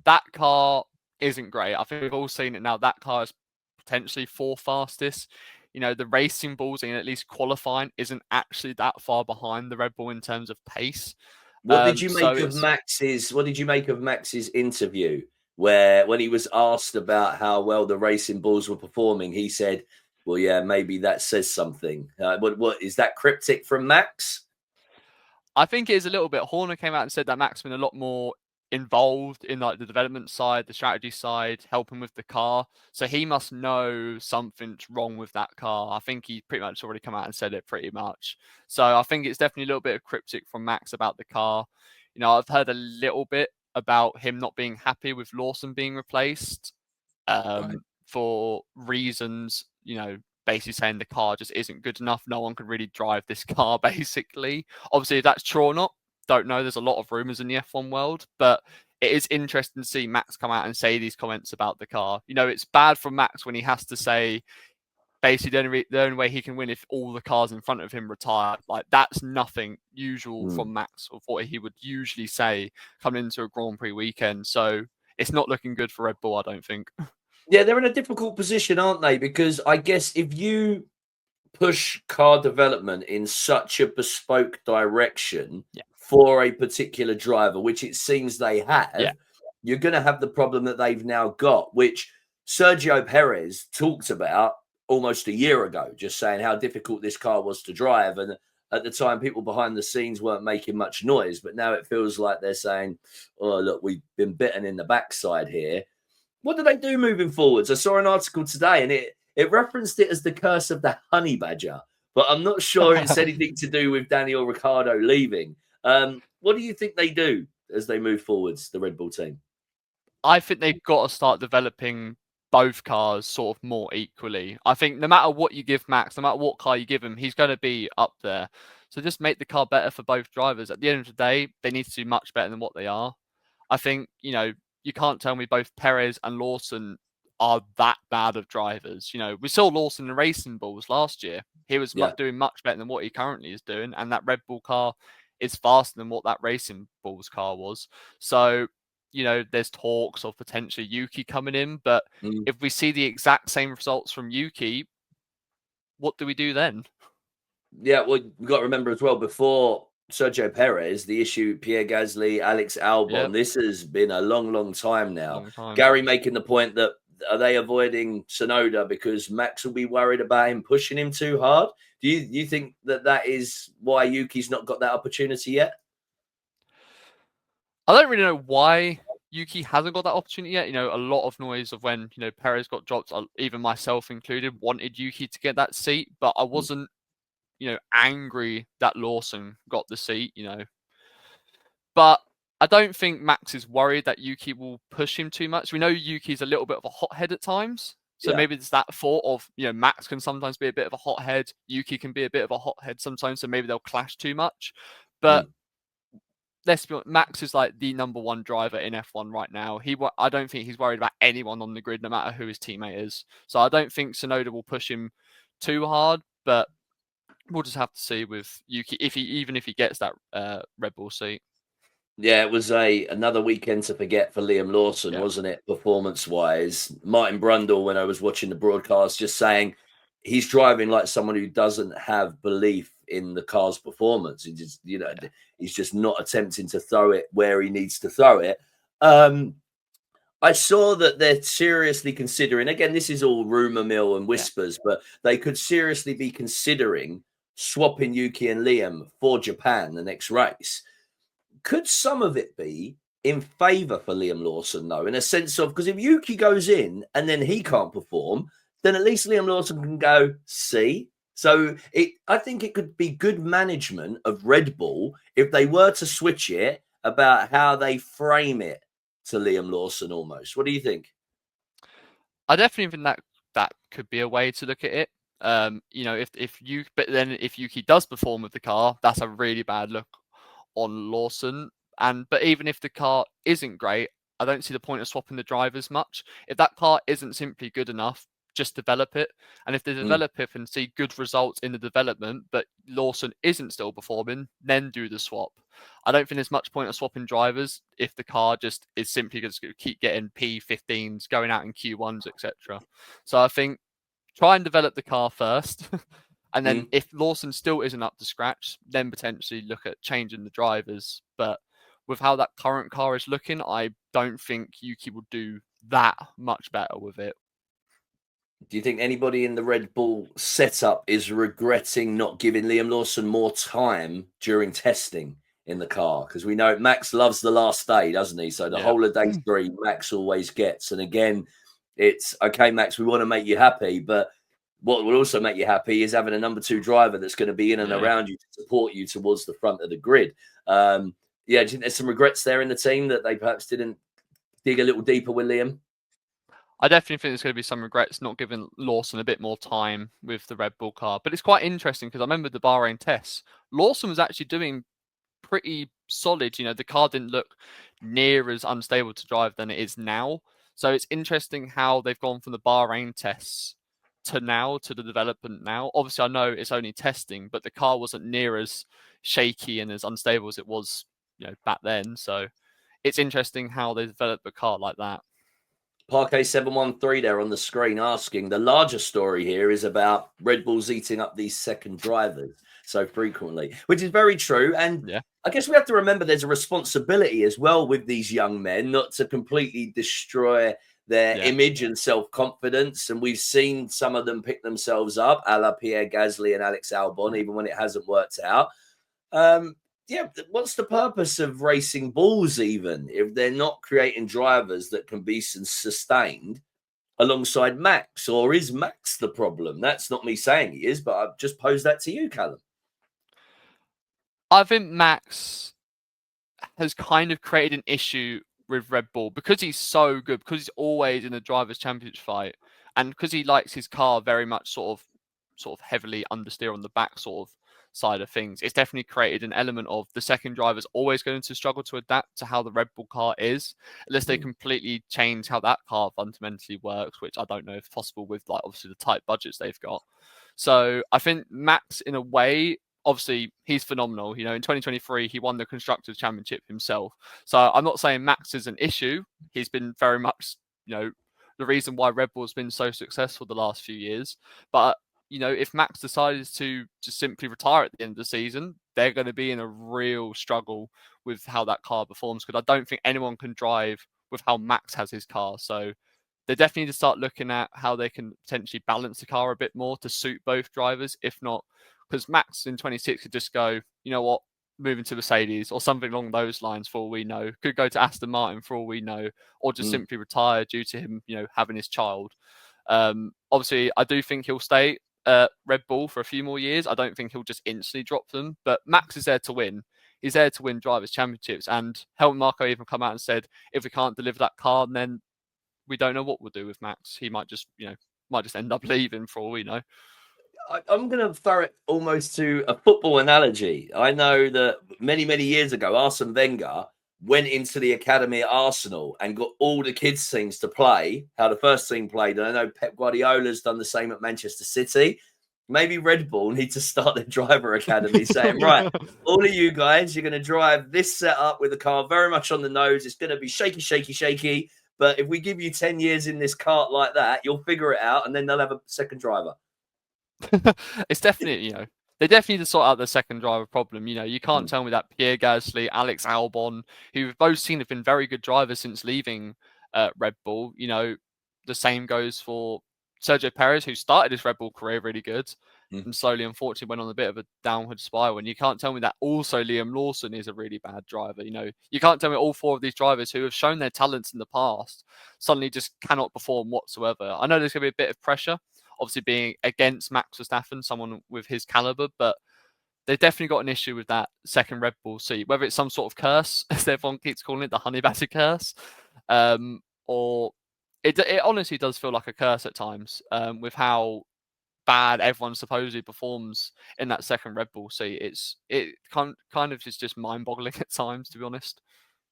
that car isn't great. I think we've all seen it now. That car is potentially fourth fastest. The Racing Bulls in at least qualifying isn't actually that far behind the Red Bull in terms of pace. What did you So make of Max's interview, where when he was asked about how well the Racing Bulls were performing, he said, "Well, yeah, maybe that says something." What is that cryptic from Max? I think it is a little bit. Horner came out and said that Max has been a lot more involved in like the development side, the strategy side, helping with the car. So he must know something's wrong with that car. I think he pretty much already come out and said it pretty much. So I think it's definitely a little bit of cryptic from Max about the car. I've heard a little bit about him not being happy with Lawson being replaced Right. for reasons, basically saying the car just isn't good enough. No one could really drive this car, basically. Obviously, if that's true or not, don't know. There's a lot of rumors in the F1 world, but it is interesting to see Max come out and say these comments about the car. It's bad for Max when he has to say basically the only way he can win if all the cars in front of him retire. Like, that's nothing usual from Max of what he would usually say coming into a Grand Prix weekend. So it's not looking good for Red Bull, I don't think. Yeah, they're in a difficult position, aren't they? Because I guess if you push car development in such a bespoke direction for a particular driver, which it seems they have, you're going to have the problem that they've now got, which Sergio Perez talked about almost a year ago, just saying how difficult this car was to drive. And at the time, people behind the scenes weren't making much noise, but now it feels like they're saying, "Oh, look, we've been bitten in the backside here." What do they do moving forwards? I saw an article today and it referenced it as the curse of the honey badger, but I'm not sure it's anything to do with Daniel Ricciardo leaving. What do you think they do as they move forwards, the Red Bull team? I think they've got to start developing both cars sort of more equally. I think no matter what you give Max, no matter what car you give him, he's going to be up there. So just make the car better for both drivers. At the end of the day, they need to do much better than what they are. I think, you can't tell me both Perez and Lawson are that bad of drivers. We saw Lawson in the Racing Bulls last year. He was doing much better than what he currently is doing. And that Red Bull car is faster than what that Racing Bulls car was. So, there's talks of potentially Yuki coming in. But if we see the exact same results from Yuki, what do we do then? Yeah, well, we've got to remember as well, before Sergio Perez, the issue, Pierre Gasly, Alex Albon, this has been a long, long time now. Long time. Gary making the point that, are they avoiding Tsunoda because Max will be worried about him pushing him too hard? Do you think that is why Yuki's not got that opportunity yet? I don't really know why Yuki hasn't got that opportunity yet. A lot of noise of when, Perez got dropped, even myself included, wanted Yuki to get that seat, but I wasn't, angry that Lawson got the seat, But I don't think Max is worried that Yuki will push him too much. We know Yuki's a little bit of a hothead at times. So maybe there's that thought of, Max can sometimes be a bit of a hothead. Yuki can be a bit of a hothead sometimes. So maybe they'll clash too much. But let's be honest, Max is like the number one driver in F1 right now. I don't think he's worried about anyone on the grid, no matter who his teammate is. So I don't think Tsunoda will push him too hard, but we'll just have to see with Yuki if he gets that Red Bull seat. Yeah, it was another weekend to forget for Liam Lawson, wasn't it? Performance-wise, Martin Brundle, when I was watching the broadcast, just saying he's driving like someone who doesn't have belief in the car's performance. He just, he's just not attempting to throw it where he needs to throw it. I saw that they're seriously considering, again, this is all rumor mill and whispers, but they could seriously be considering swapping Yuki and Liam for Japan the next race. Could some of it be in favour for Liam Lawson, though, in a sense of, because if Yuki goes in and then he can't perform, then at least Liam Lawson can go, see? So I think it could be good management of Red Bull if they were to switch it about how they frame it to Liam Lawson almost. What do you think? I definitely think that could be a way to look at it. But then if Yuki does perform with the car, that's a really bad look on Lawson. But even if the car isn't great, I don't see the point of swapping the drivers much. If that car isn't simply good enough, just develop it. And if they develop it and see good results in the development, but Lawson isn't still performing, then do the swap. I don't think there's much point of swapping drivers if the car just is simply just going to keep getting P15s, going out in Q1s, etc. So I think try and develop the car first. And then if Lawson still isn't up to scratch, then potentially look at changing the drivers. But with how that current car is looking, I don't think Yuki will do that much better with it. Do you think anybody in the Red Bull setup is regretting not giving Liam Lawson more time during testing in the car? Because we know Max loves the last day, doesn't he? So the whole of day 3, Max always gets. And again, it's okay, Max, we want to make you happy, but what will also make you happy is having a number 2 driver that's going to be in and around you to support you towards the front of the grid. Do you think there's some regrets there in the team that they perhaps didn't dig a little deeper with Liam? I definitely think there's going to be some regrets not giving Lawson a bit more time with the Red Bull car. But it's quite interesting because I remember the Bahrain tests. Lawson was actually doing pretty solid. The car didn't look near as unstable to drive than it is now. So it's interesting how they've gone from the Bahrain tests to now, to the development now. Obviously, I know it's only testing, but the car wasn't near as shaky and as unstable as it was, back then. So it's interesting how they developed a car like that. Parquet 713 there on the screen asking, the larger story here is about Red Bulls eating up these second drivers so frequently, which is very true. And I guess we have to remember there's a responsibility as well with these young men not to completely destroy their image and self-confidence. And we've seen some of them pick themselves up, a la Pierre Gasly and Alex Albon, even when it hasn't worked out. What's the purpose of racing bulls even if they're not creating drivers that can be sustained alongside Max? Or is Max the problem? That's not me saying he is, but I've just posed that to you, Callum. I think Max has kind of created an issue with Red Bull because he's so good, because he's always in the drivers' championship fight, and because he likes his car very much sort of heavily understeer on the back sort of side of things. It's definitely created an element of the second driver's always going to struggle to adapt to how the Red Bull car is, unless they completely change how that car fundamentally works, which I don't know if possible with obviously the tight budgets they've got. So I think Max, in a way, obviously he's phenomenal. In 2023, he won the Constructors' Championship himself. So I'm not saying Max is an issue. He's been very much, the reason why Red Bull's been so successful the last few years. But if Max decides to just simply retire at the end of the season, they're going to be in a real struggle with how that car performs, because I don't think anyone can drive with how Max has his car. So they definitely need to start looking at how they can potentially balance the car a bit more to suit both drivers. If not, because Max in 26 could just go, you know what, moving to Mercedes or something along those lines for all we know. Could go to Aston Martin for all we know, or just simply retire due to him, having his child. Obviously, I do think he'll stay Red Bull for a few more years. I don't think he'll just instantly drop them. But Max is there to win. He's there to win drivers' championships. And Helmut Marko even come out and said, if we can't deliver that car, then we don't know what we'll do with Max. He might just, end up leaving for all we know. I'm going to throw it almost to a football analogy. I know that many, many years ago, Arsene Wenger went into the academy at Arsenal and got all the kids' teams to play how the first team played. And I know Pep Guardiola's done the same at Manchester City. Maybe Red Bull need to start their driver academy saying, right, all of you guys, you're going to drive this setup with the car very much on the nose. It's going to be shaky, shaky, shaky. But if we give you 10 years in this cart like that, you'll figure it out, and then they'll have a second driver. It's definitely, they definitely need to sort out the second driver problem. You can't tell me that Pierre Gasly, Alex Albon, who we've both seen have been very good drivers since leaving Red Bull. The same goes for Sergio Perez, who started his Red Bull career really good and slowly, unfortunately, went on a bit of a downward spiral. And you can't tell me that also Liam Lawson is a really bad driver. You can't tell me all 4 of these drivers who have shown their talents in the past suddenly just cannot perform whatsoever. I know there's going to be a bit of pressure, obviously being against Max Verstappen, someone with his caliber, but they've definitely got an issue with that second Red Bull seat, whether it's some sort of curse, as everyone keeps calling it, the honey badger curse, or it honestly does feel like a curse at times, with how bad everyone supposedly performs in that second Red Bull seat. It kind of is just mind-boggling at times, to be honest.